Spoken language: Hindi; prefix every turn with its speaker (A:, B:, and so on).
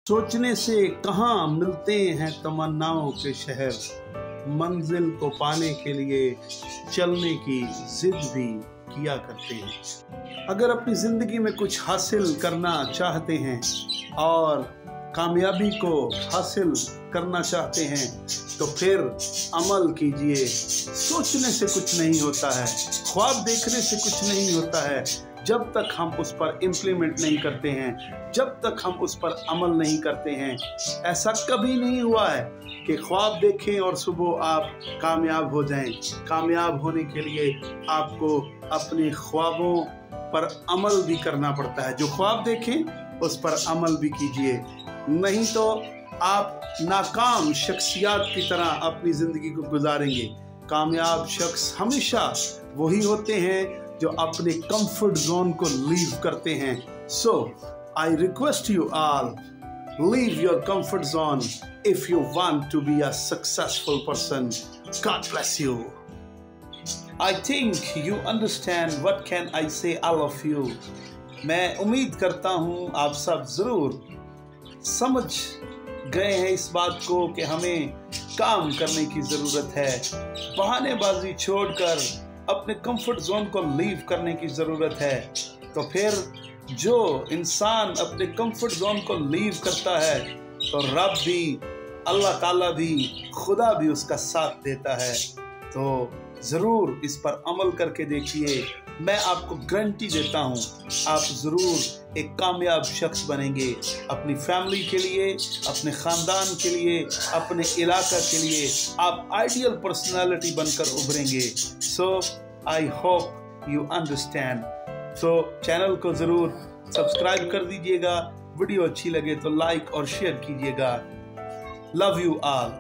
A: सोचने से कहाँ मिलते हैं तमन्नाओं के शहर, मंजिल को पाने के लिए चलने की जिद भी किया करते हैं। अगर अपनी ज़िंदगी में कुछ हासिल करना चाहते हैं और कामयाबी को हासिल करना चाहते हैं तो फिर अमल कीजिए। सोचने से कुछ नहीं होता है, ख्वाब देखने से कुछ नहीं होता है। जब तक हम उस पर इम्प्लीमेंट नहीं करते हैं, जब तक हम उस पर अमल नहीं करते हैं, ऐसा कभी नहीं हुआ है कि ख्वाब देखें और सुबह आप कामयाब हो जाएं। कामयाब होने के लिए आपको अपने ख्वाबों पर अमल भी करना पड़ता है। जो ख्वाब देखें उस पर अमल भी कीजिए, नहीं तो आप नाकाम शख्सियत की तरह अपनी ज़िंदगी को गुजारेंगे। कामयाब शख्स हमेशा वही होते हैं जो अपने कंफर्ट जोन को लीव करते हैं। So I request you all, leave your comfort zone if you want to be a successful person. God bless you. I think you understand what can I say all of you. मैं उम्मीद करता हूँ आप सब ज़रूर समझ गए हैं इस बात को कि हमें काम करने की ज़रूरत है। बहानेबाजी छोड़कर अपने कंफर्ट जोन को लीव करने की ज़रूरत है। तो फिर जो इंसान अपने कंफर्ट जोन को लीव करता है तो रब भी, अल्लाह ताला भी, खुदा भी उसका साथ देता है। तो ज़रूर इस पर अमल करके देखिए। मैं आपको गारंटी देता हूँ आप ज़रूर एक कामयाब शख्स बनेंगे, अपनी फैमिली के लिए, अपने ख़ानदान के लिए, अपने इलाका के लिए। आप आइडियल पर्सनालिटी बनकर उभरेंगे। So I hope you understand. So channel को ज़रूर सब्सक्राइब कर दीजिएगा। वीडियो अच्छी लगे तो लाइक और शेयर कीजिएगा। Love you all.